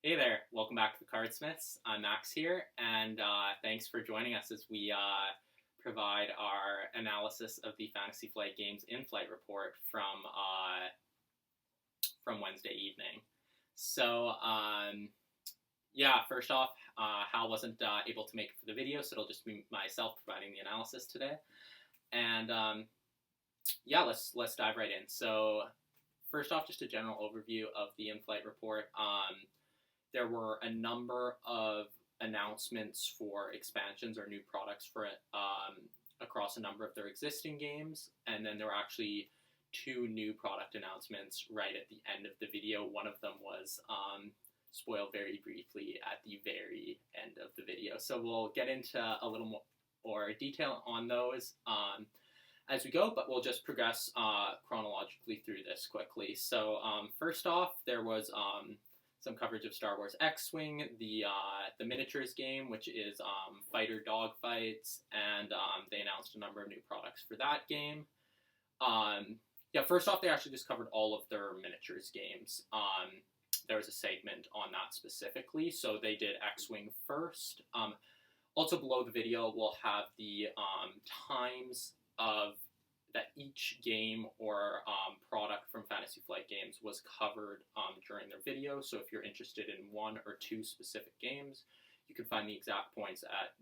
Hey there, welcome back to the CardSmiths. I'm Max here, and thanks for joining us as we provide our analysis of the Fantasy Flight Games in-flight report from Wednesday evening. So, first off, Hal wasn't able to make it for the video, so it'll just be myself providing the analysis today. And let's dive right in. So, first off, just a general overview of the in-flight report. There were a number of announcements for expansions or new products for across a number of their existing games, and then there were actually two new product announcements right at the end of the video. One of them was spoiled very briefly at the very end of the video. So we'll get into a little more detail on those as we go, but we'll just progress chronologically through this quickly. So first off, there was some coverage of Star Wars X-Wing, the miniatures game, which is fighter dogfights, and they announced a number of new products for that game. First off, they actually just covered all of their miniatures games. There was a segment on that specifically, so they did X-Wing first. Also below the video, we'll have the times of that each game or product from Fantasy Flight Games was covered during their video. So if you're interested in one or two specific games, you can find the exact points at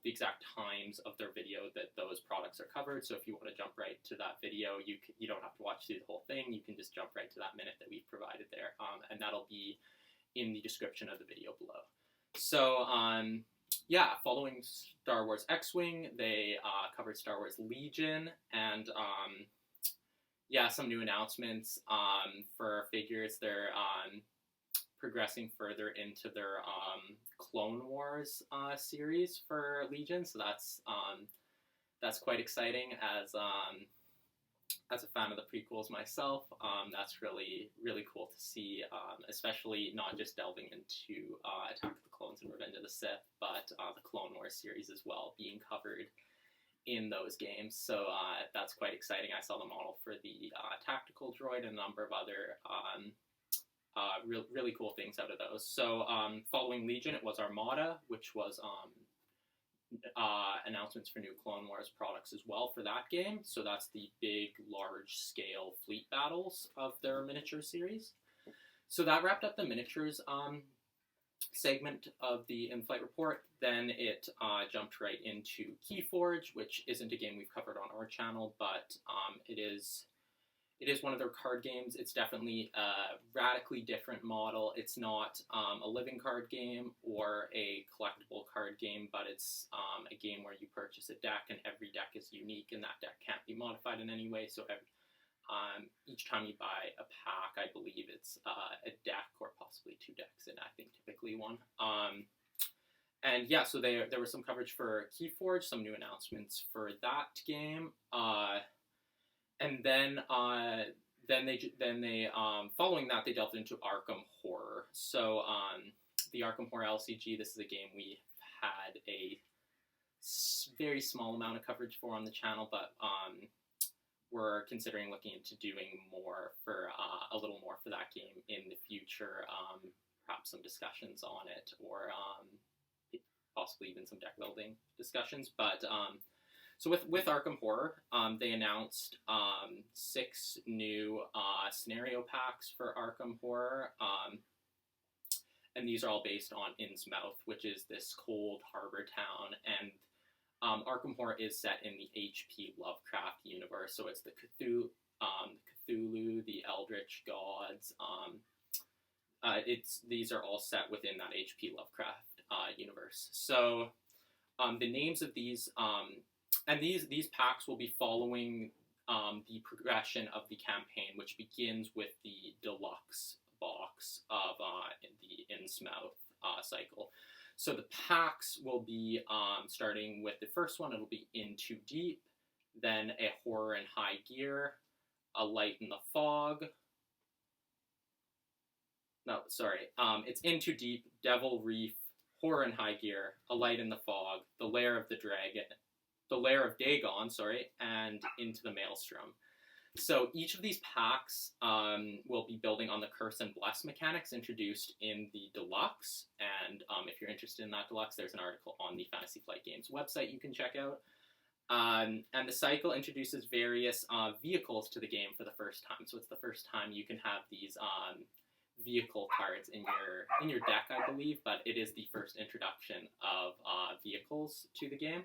the exact times of their video that those products are covered. So if you want to jump right to that video, you don't have to watch through the whole thing. You can just jump right to that minute that we've provided there, and that'll be in the description of the video below. So following Star Wars X-Wing, they covered Star Wars Legion, and some new announcements for figures. They're progressing further into their Clone Wars series for Legion, so that's quite exciting. As a fan of the prequels myself, that's really cool to see, especially not just delving into Attack of the Clones and Revenge of the Sith, but the Clone Wars series as well being covered in those games. So that's quite exciting. I saw the model for the tactical droid and a number of other really cool things out of those. So following Legion, it was Armada, which was announcements for new Clone Wars products as well for that game. So that's the big, large-scale fleet battles of their miniature series. So that wrapped up the miniatures segment of the in-flight report. Then it jumped right into Keyforge, which isn't a game we've covered on our channel, but it is one of their card games. It's definitely a radically different model. It's not a living card game or a collectible card game, but it's a game where you purchase a deck, and every deck is unique, and that deck can't be modified in any way. So each time you buy a pack, I believe it's a deck or possibly two decks, and I think typically one. So there was some coverage for Keyforge, some new announcements for that game. And then they following that, they delved into Arkham Horror. So the Arkham Horror LCG, this is a game we had a very small amount of coverage for on the channel, but we're considering looking into doing more for a little more for that game in the future. Perhaps some discussions on it, or possibly even some deck building discussions. But so with Arkham Horror, they announced 6 new scenario packs for Arkham Horror, and these are all based on Innsmouth, which is this cold harbor town, and Arkham Horror is set in the H.P. Lovecraft universe, so it's the Cthulhu, the Eldritch gods. These are all set within that H.P. Lovecraft universe. So the names of these and these packs will be following the progression of the campaign, which begins with the deluxe box of the Innsmouth cycle. So the packs will be starting with the first one. It'll be In Too Deep, then a Horror in High Gear, a Light in the Fog. No, sorry. It's In Too Deep, Devil Reef, Horror in High Gear, a Light in the Fog, the Lair of Dagon, and Into the Maelstrom. So each of these packs will be building on the Curse and Bless mechanics introduced in the Deluxe. And if you're interested in that Deluxe, there's an article on the Fantasy Flight Games website you can check out. And the cycle introduces various vehicles to the game for the first time. So it's the first time you can have these vehicle cards in your deck, I believe, but it is the first introduction of vehicles to the game.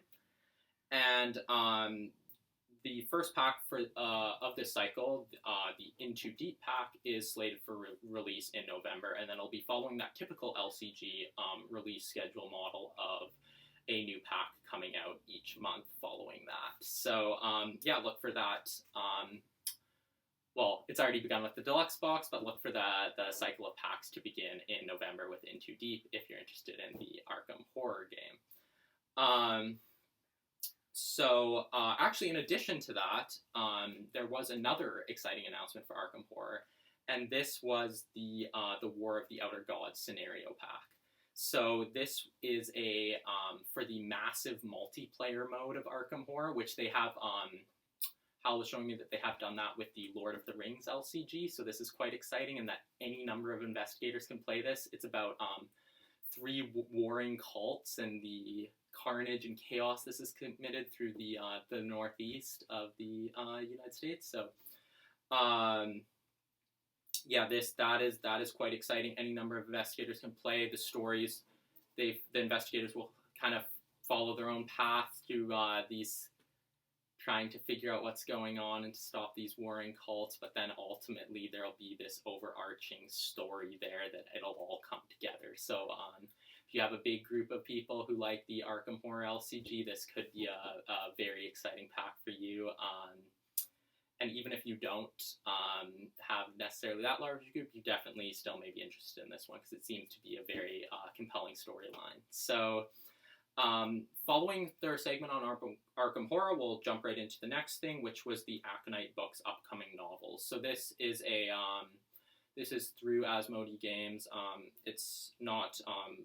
And the first pack of this cycle, the Into Deep pack, is slated for release in November, and then it'll be following that typical LCG release schedule model of a new pack coming out each month following that. So yeah, look for that. Well, it's already begun with the Deluxe box, but look for the cycle of packs to begin in November with Into Deep if you're interested in the Arkham Horror game. So actually, in addition to that, there was another exciting announcement for Arkham Horror, and this was the War of the Outer Gods scenario pack. So this is a for the massive multiplayer mode of Arkham Horror, which they have. Hal was showing me that they have done that with the Lord of the Rings LCG, so this is quite exciting, and that any number of investigators can play this. It's about 3 warring cults and the carnage and chaos this is committed through the northeast of the United States. So, yeah, that is quite exciting. Any number of investigators can play. The stories, the investigators will kind of follow their own path through these, trying to figure out what's going on and to stop these warring cults, but then ultimately there'll be this overarching story there that it'll all come together. So if you have a big group of people who like the Arkham Horror LCG, this could be a very exciting pack for you. And even if you don't have necessarily that large group, you definitely still may be interested in this one because it seems to be a very compelling storyline. So following their segment on Arkham Horror, we'll jump right into the next thing, which was the Aconyte book's upcoming novels. So this is through Asmodee Games. It's not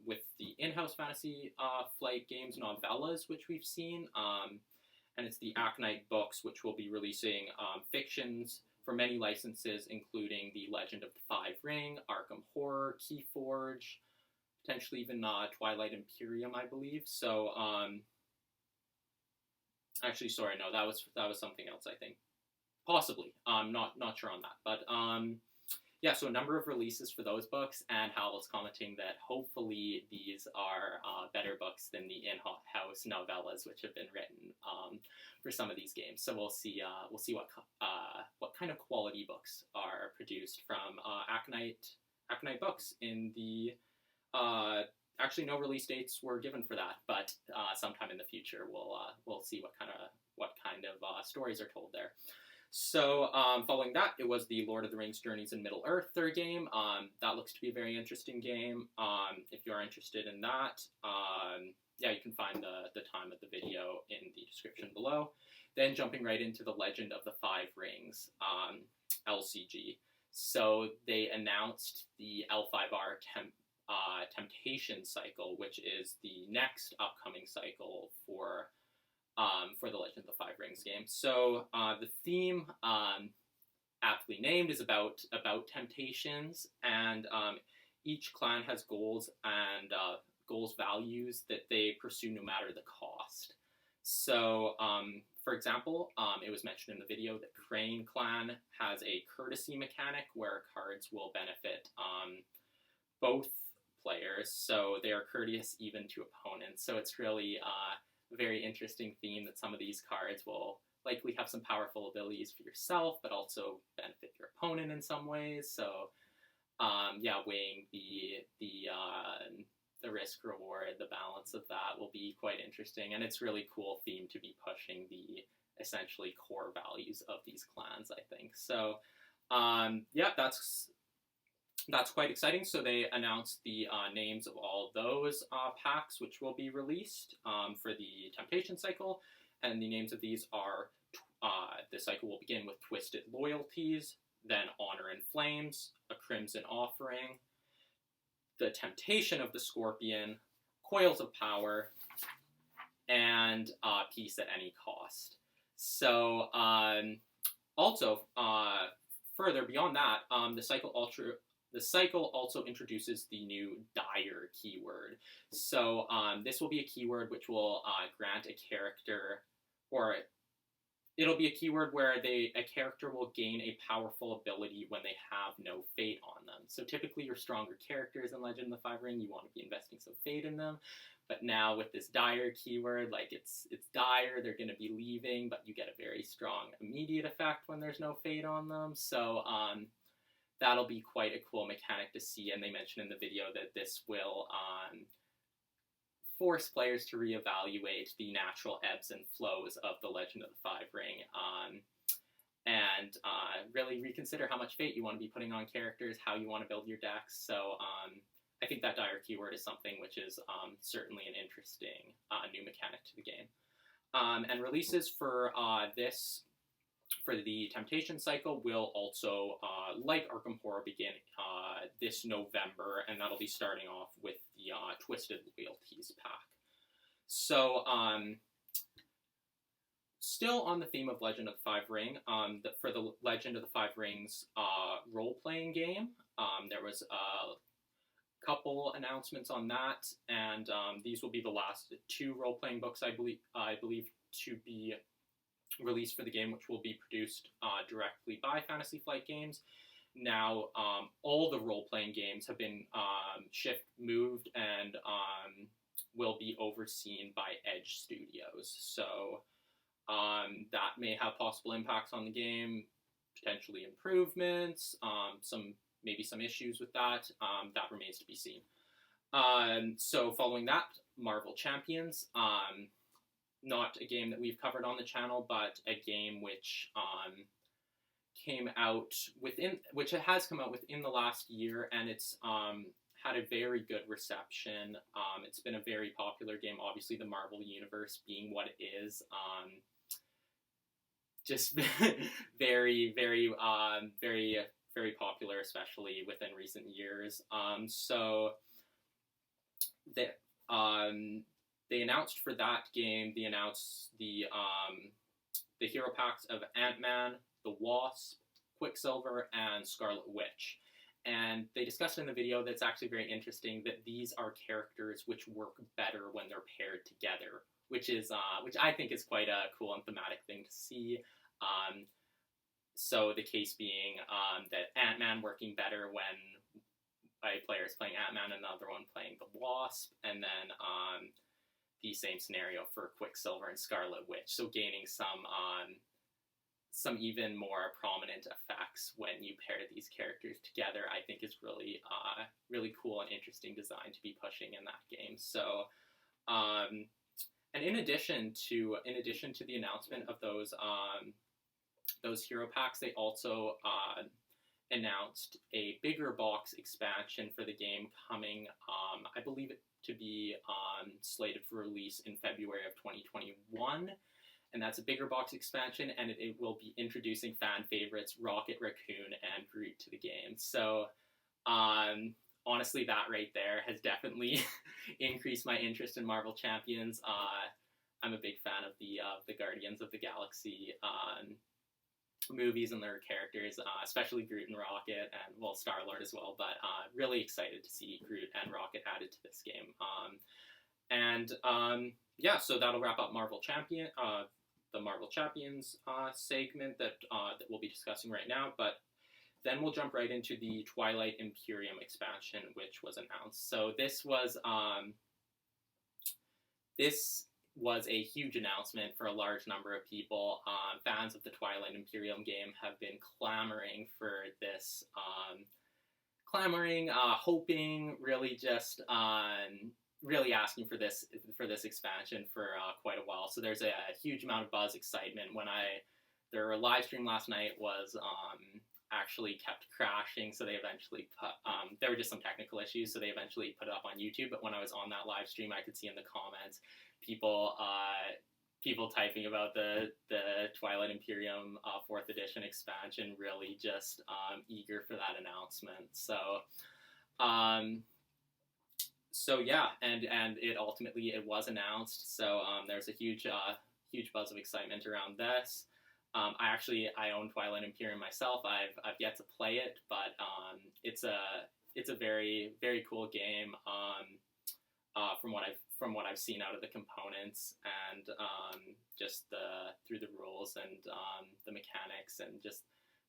with the in-house Fantasy Flight Games novellas, which we've seen, and it's the Aconyte books, which will be releasing fictions for many licenses, including The Legend of the Five Ring, Arkham Horror, Keyforge, potentially even Twilight Imperium, I believe. So, actually, sorry, no, that was something else, I think. Possibly. Not sure on that. But, yeah, so a number of releases for those books, and Hal was commenting that hopefully these are better books than the in-house novellas, which have been written for some of these games. So we'll see what kind of quality books are produced from Aconyte books in the. Actually, no release dates were given for that, but sometime in the future we'll see what kind of stories are told there. So following that, it was the Lord of the Rings Journeys in Middle Earth third game. That looks to be a very interesting game. If you are interested in that, yeah, you can find the time of the video in the description below. Then jumping right into the Legend of the Five Rings LCG. So they announced the L5R Temptation cycle, which is the next upcoming cycle for the Legend of the Five Rings game. So the theme, aptly named, is about temptations, and each clan has goals and values that they pursue no matter the cost. So, for example, it was mentioned in the video that Crane Clan has a courtesy mechanic where cards will benefit both players, so they are courteous even to opponents. So it's really a very interesting theme that some of these cards will likely have some powerful abilities for yourself, but also benefit your opponent in some ways. So yeah, weighing the risk reward, the balance of that will be quite interesting, and it's really cool theme to be pushing the essentially core values of these clans, I think. So yeah, that's quite exciting. So they announced the names of all those packs which will be released for the Temptation cycle, and the names of these are, the cycle will begin with Twisted Loyalties, then Honor and Flames, A Crimson Offering, The Temptation of the Scorpion, Coils of Power, and Peace at Any Cost. So Also, further beyond that, the cycle also introduces the new dire keyword. So this will be a keyword which will grant a character, or it'll be a keyword where a character will gain a powerful ability when they have no fate on them. So typically your stronger characters in Legend of the Five Ring, you want to be investing some fate in them. But now with this dire keyword, like it's dire, they're going to be leaving, but you get a very strong immediate effect when there's no fate on them. So that'll be quite a cool mechanic to see. And they mentioned in the video that this will force players to reevaluate the natural ebbs and flows of the Legend of the Five Ring, and really reconsider how much fate you want to be putting on characters, how you want to build your decks. So I think that dire keyword is something which is certainly an interesting new mechanic to the game. And releases for for the Temptation cycle will also, like Arkham Horror, begin this November, and that'll be starting off with the Twisted Loyalties pack. So, still on the theme of Legend of the Five Ring, for the Legend of the Five Rings role-playing game, there was a couple announcements on that, and these will be the last two role-playing books, I believe to be released for the game, which will be produced directly by Fantasy Flight Games. Now, all the role-playing games have been moved, and will be overseen by Edge Studios. So that may have possible impacts on the game, potentially improvements, maybe some issues with that. That remains to be seen. So following that, Marvel Champions. Not a game that we've covered on the channel, but a game which has come out within the last year, and it's had a very good reception. It's been a very popular game. Obviously, the Marvel Universe being what it is, just very, very, very popular, especially within recent years. So they announced for that game, they announced the hero packs of Ant-Man, the Wasp, Quicksilver, and Scarlet Witch. And they discussed in the video that it's actually very interesting that these are characters which work better when they're paired together, which I think is quite a cool and thematic thing to see. So the case being that Ant-Man working better when a player is playing Ant-Man and another one playing the Wasp, and then the same scenario for Quicksilver and Scarlet Witch, so gaining some even more prominent effects when you pair these characters together, I think is really really cool and interesting design to be pushing in that game. So, and in addition to the announcement of those hero packs, they also announced a bigger box expansion for the game coming, I believe it to be slated for release in February of 2021. And that's a bigger box expansion, and it will be introducing fan favorites Rocket, Raccoon, and Groot to the game. So, honestly, that right there has definitely increased my interest in Marvel Champions. I'm a big fan of the Guardians of the Galaxy movies and their characters, especially Groot and Rocket, and, well, Star-Lord as well, but really excited to see Groot and Rocket added to this game. Yeah, so that'll wrap up the Marvel Champions segment that we'll be discussing right now, but then we'll jump right into the Twilight Imperium expansion, which was announced. So this was a huge announcement for a large number of people. Fans of the Twilight Imperium game have been clamoring for this, hoping, really just really asking for this expansion for quite a while. So there's a huge amount of buzz, excitement. Their live stream last night was actually kept crashing, so they eventually put, there were just some technical issues, so they eventually put it up on YouTube. But when I was on that live stream, I could see in the comments people typing about the Twilight Imperium 4th edition expansion, really just eager for that announcement. So yeah, and it ultimately was announced. So there's a huge buzz of excitement around this. I own Twilight Imperium myself. I've yet to play it, but it's a very, very cool game. From what I've seen out of the components, and just through the rules and the mechanics, and just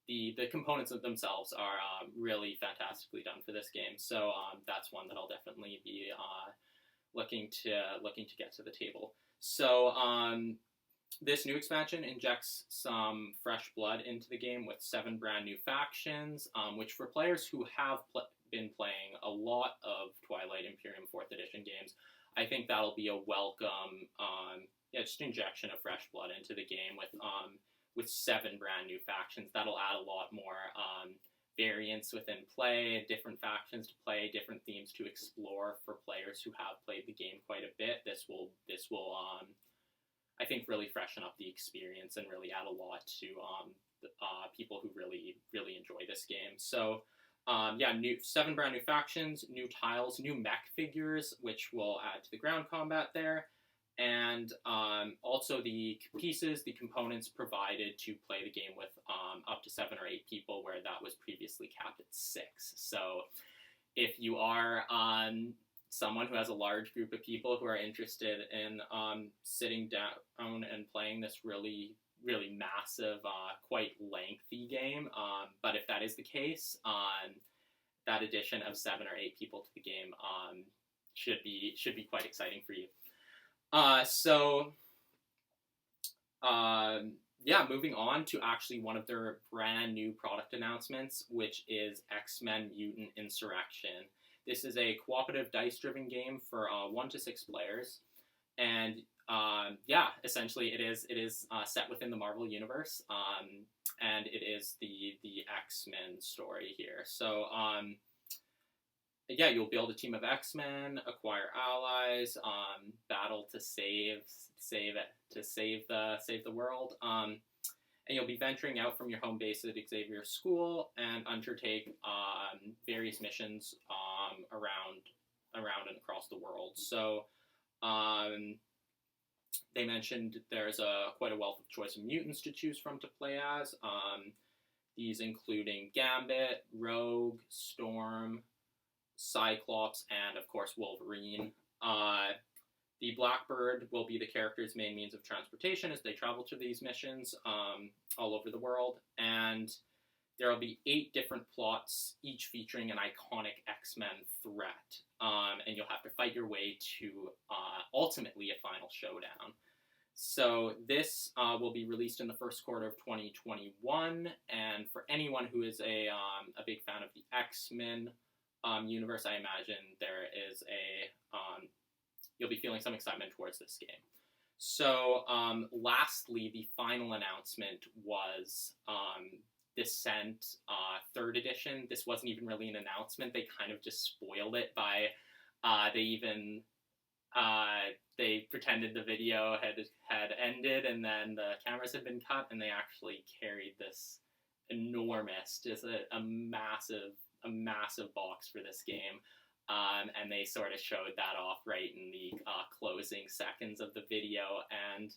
the components of themselves are really fantastically done for this game. So that's one that I'll definitely be looking to get to the table. So this new expansion injects some fresh blood into the game with 7 brand new factions, which for players who have been playing a lot of Twilight Imperium 4th Edition games, I think that'll be a welcome just injection of fresh blood into the game with 7 brand new factions. That'll add a lot more variance within play, different factions to play, different themes to explore for players who have played the game quite a bit. This will I think really freshen up the experience and really add a lot to people who really, really enjoy this game. So new 7 brand new factions, new tiles, new mech figures, which will add to the ground combat there, and also the pieces, the components provided to play the game with up to 7 or 8 people, where that was previously capped at 6. So if you are someone who has a large group of people who are interested in sitting down and playing this really, really massive, quite lengthy game, but if that is the case, that addition of 7 or 8 people to the game should be quite exciting for you. Moving on to actually one of their brand new product announcements, which is X-Men Mutant Insurrection. This is a cooperative dice-driven game for 1 to 6 players, and essentially it is set within the Marvel universe, and it is the X-Men story here. So you'll build a team of X-Men, acquire allies, battle to save the world, and you'll be venturing out from your home base at Xavier School and undertake various missions around and across the world. So they mentioned there's quite a wealth of choice of mutants to choose from to play as. These including Gambit, Rogue, Storm, Cyclops, and of course Wolverine. The Blackbird will be the character's main means of transportation as they travel to these missions all over the world, and there will be 8 different plots, each featuring an iconic X-Men threat, and you'll have to fight your way to ultimately a final showdown. So this will be released in the first quarter of 2021, and for anyone who is a big fan of the X-Men universe, I imagine there is you'll be feeling some excitement towards this game. So lastly, the final announcement was Descent 3rd Edition. This wasn't even really an announcement. They kind of just spoiled it by they pretended the video had ended and then the cameras had been cut, and they actually carried this enormous, just a massive box for this game. And they sort of showed that off right in the closing seconds of the video, and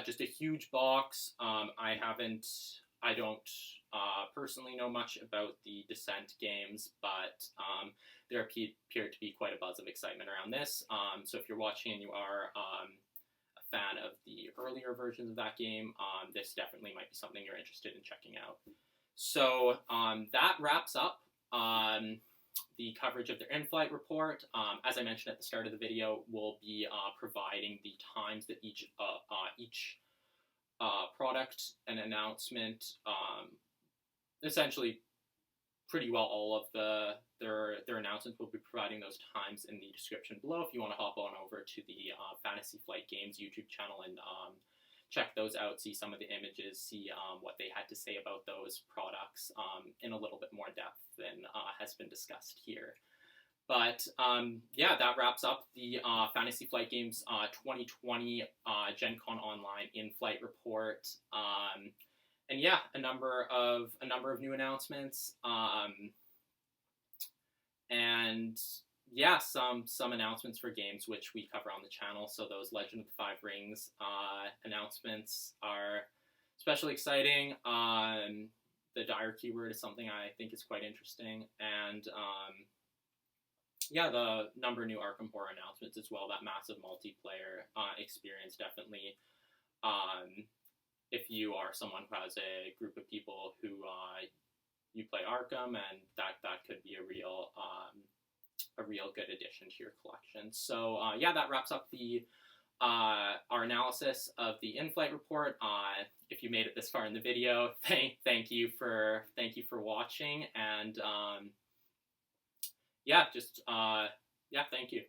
just a huge box. I don't personally know much about the Descent games, but there appeared to be quite a buzz of excitement around this. So if you're watching and you are a fan of the earlier versions of that game, this definitely might be something you're interested in checking out. So that wraps up the coverage of their in-flight report. As I mentioned at the start of the video, we'll be providing the times that each product and announcement, essentially pretty well all of their announcements. We'll be providing those times in the description below if you want to hop on over to the Fantasy Flight Games YouTube channel and check those out, see some of the images, see what they had to say about those products in a little bit more depth than has been discussed here. But that wraps up the Fantasy Flight Games 2020 Gen Con Online in-flight report. A number of new announcements. And yeah, some announcements for games which we cover on the channel. So those Legend of the Five Rings announcements are especially exciting. The dire keyword is something I think is quite interesting, and yeah, the number of new Arkham Horror announcements as well. That massive multiplayer experience definitely. If you are someone who has a group of people who you play Arkham, and that could be a real good addition to your collection. So yeah, that wraps up the our analysis of the in-flight report. If you made it this far in the video, thank you for watching, and yeah, just yeah, thank you.